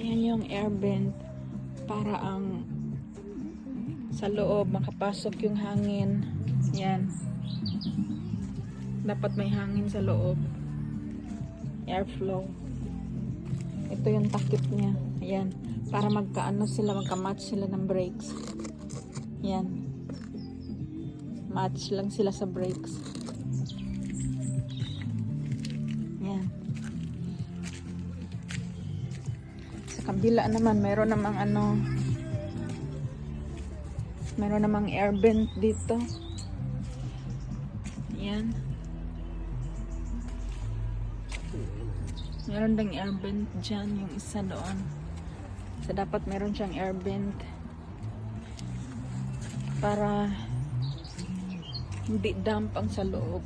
Yan yung air vent para ang sa loob makapasok yung hangin. Yan. Dapat may hangin sa loob. Airflow. Ito yung takip niya. Ayan. Para magkaano sila, magka-match sila ng brakes. Yan. Match lang sila sa brakes. Yan. Sa kabila naman, meron namang meron namang air vent dito. Yan. Meron ding air vent dyan, yung isa doon. So, dapat meron siyang air vent para hindi damp ang sa loob.